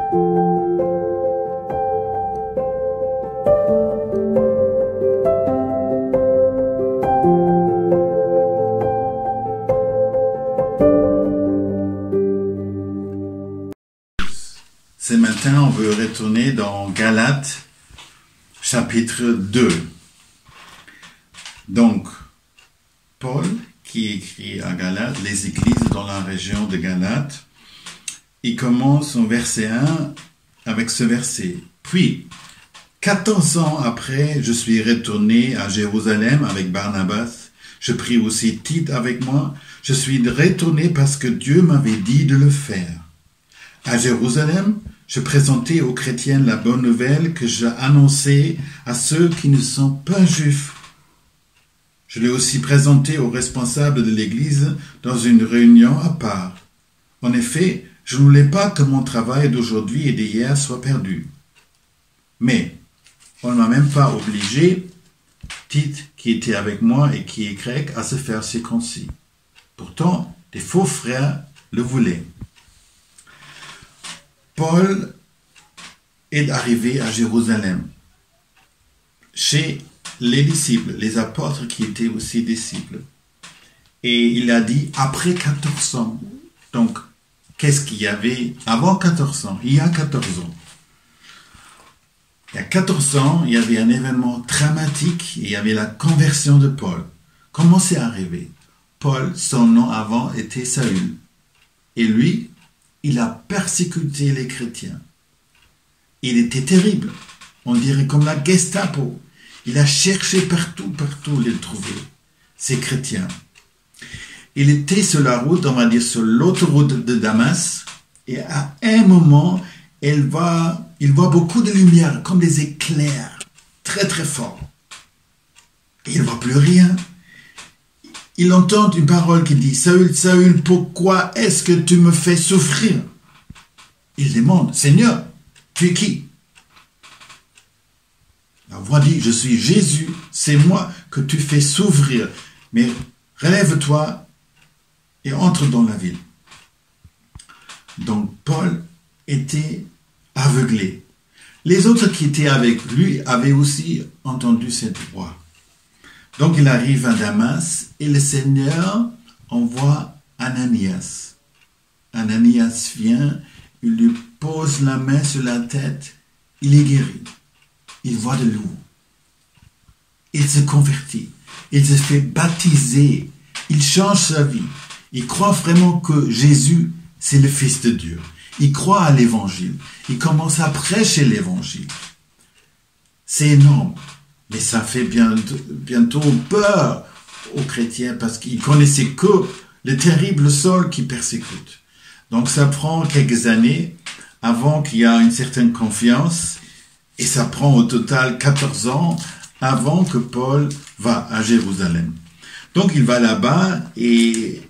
Ce matin, on veut retourner dans Galates, chapitre 2. Donc, Paul, qui écrit à Galates, les églises dans la région de Galates, il commence au verset 1 avec ce verset. Puis, 14 ans après, je suis retourné à Jérusalem avec Barnabas. Je pris aussi Tite avec moi. Je suis retourné parce que Dieu m'avait dit de le faire. À Jérusalem, je présentais aux chrétiens la bonne nouvelle que j'ai annoncée à ceux qui ne sont pas juifs. Je l'ai aussi présenté aux responsables de l'Église dans une réunion à part. En effet, je ne voulais pas que mon travail d'aujourd'hui et d'hier soit perdu. Mais on ne m'a même pas obligé, Tite, qui était avec moi et qui est grec, à se faire circoncis. Pourtant, des faux frères le voulaient. Paul est arrivé à Jérusalem, chez les disciples, les apôtres qui étaient aussi disciples. Et il a dit, après 14 ans. Donc, qu'est-ce qu'il y avait avant 14 ans? Il y a 14 ans. Il y a 14 ans, il y avait un événement dramatique, et il y avait la conversion de Paul. Comment c'est arrivé? Paul, son nom avant était Saül. Et lui, il a persécuté les chrétiens. Il était terrible. On dirait comme la Gestapo. Il a cherché partout les trouver, ces chrétiens. Il était sur la route, on va dire sur l'autoroute de Damas, et à un moment, il voit beaucoup de lumière, comme des éclairs, très très forts. Et il ne voit plus rien. Il entend une parole qui dit « Saül, Saül, pourquoi est-ce que tu me fais souffrir ?» Il demande « Seigneur, tu es qui ?» La voix dit « Je suis Jésus, c'est moi que tu fais souffrir, mais relève-toi et entre dans la ville. » Donc Paul était aveuglé. Les autres qui étaient avec lui avaient aussi entendu cette voix. Donc il arrive à Damas et le Seigneur envoie Ananias. Ananias vient, il lui pose la main sur la tête, il est guéri. Il voit de l'eau. Il se convertit. Il se fait baptiser. Il change sa vie. Il croit vraiment que Jésus, c'est le Fils de Dieu. Il croit à l'Évangile. Il commence à prêcher l'Évangile. C'est énorme. Mais ça fait bientôt peur aux chrétiens parce qu'ils connaissaient que le terrible Saul qui persécute. Donc ça prend quelques années avant qu'il y ait une certaine confiance et ça prend au total 14 ans avant que Paul va à Jérusalem. Donc il va là-bas et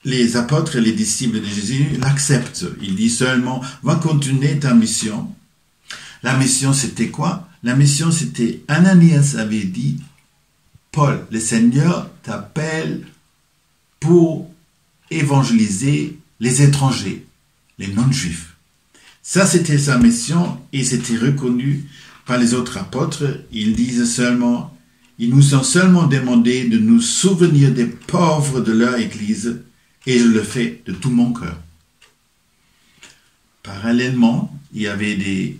les apôtres et les disciples de Jésus l'acceptent. Il dit seulement « Va continuer ta mission ». La mission c'était quoi? La mission, c'était, Ananias avait dit, Paul, le Seigneur t'appelle pour évangéliser les étrangers, les non-juifs. Ça, c'était sa mission et c'était reconnu par les autres apôtres. Ils disent seulement, ils nous ont seulement demandé de nous souvenir des pauvres de leur église et je le fais de tout mon cœur. Parallèlement, il y avait des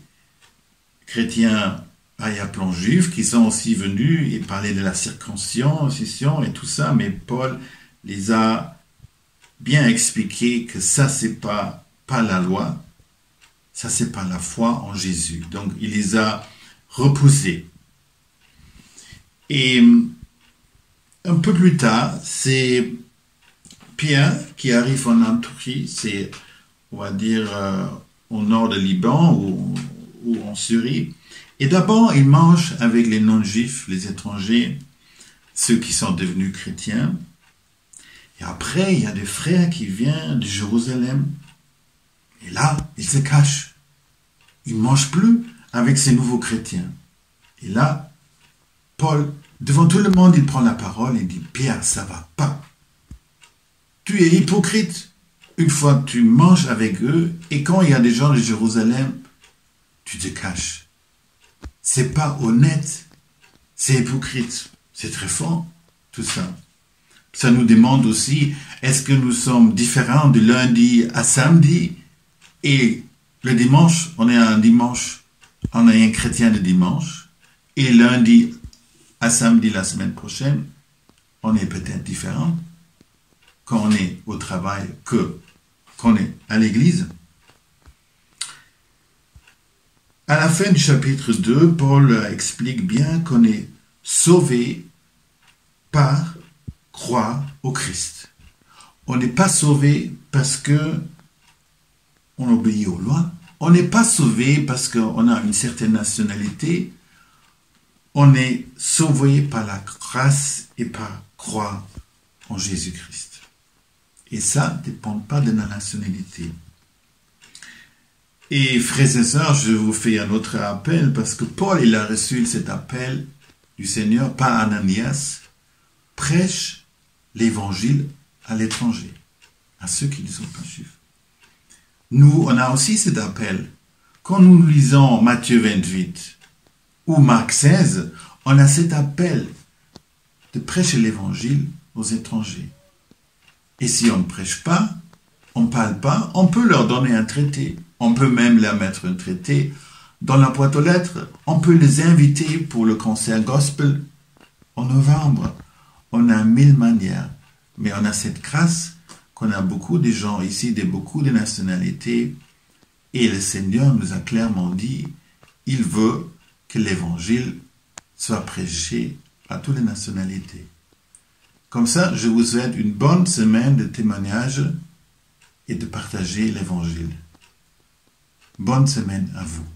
chrétiens plan juif qui sont aussi venus et parlaient de la circoncision et tout ça, mais Paul les a bien expliqué que ça c'est pas la loi, ça c'est pas la foi en Jésus. Donc il les a repoussés. Et un peu plus tard, c'est Pierre qui arrive en Antiochie, c'est on va dire au nord de Liban ou en Syrie. Et d'abord, il mange avec les non-juifs, les étrangers, ceux qui sont devenus chrétiens. Et après, il y a des frères qui viennent de Jérusalem. Et là, ils se cachent. Ils ne mangent plus avec ces nouveaux chrétiens. Et là, Paul, devant tout le monde, il prend la parole et dit « Pierre, ça ne va pas. Tu es hypocrite. une fois tu manges avec eux, et quand il y a des gens de Jérusalem, tu te caches. C'est pas honnête, c'est hypocrite, c'est très fort, tout ça. Ça nous demande aussi, est-ce que nous sommes différents de lundi à samedi, et le dimanche, on est un dimanche, on est un chrétien de dimanche, et lundi à samedi la semaine prochaine, on est peut-être différent quand on est au travail que qu'on est à l'église. À la fin du chapitre 2, Paul explique bien qu'on est sauvé par croire au Christ. On n'est pas sauvé parce que on obéit aux lois. On n'est pas sauvé parce qu'on a une certaine nationalité. On est sauvé par la grâce et par croire en Jésus-Christ. Et ça ne dépend pas de la nationalité. Et frères et sœurs, je vous fais un autre appel parce que Paul, il a reçu cet appel du Seigneur par Ananias. Prêche l'évangile à l'étranger, à ceux qui ne sont pas juifs. Nous, on a aussi cet appel. Quand nous lisons Matthieu 28 ou Marc 16, on a cet appel de prêcher l'évangile aux étrangers. Et si on ne prêche pas, on ne parle pas, on peut leur donner un traité. On peut même leur mettre un traité dans la boîte aux lettres. On peut les inviter pour le concert gospel en novembre. On a 1000 manières. Mais on a cette grâce qu'on a beaucoup de gens ici, de beaucoup de nationalités. Et le Seigneur nous a clairement dit, il veut que l'évangile soit prêché à toutes les nationalités. Comme ça, je vous souhaite une bonne semaine de témoignage et de partager l'évangile. Bonne semaine à vous.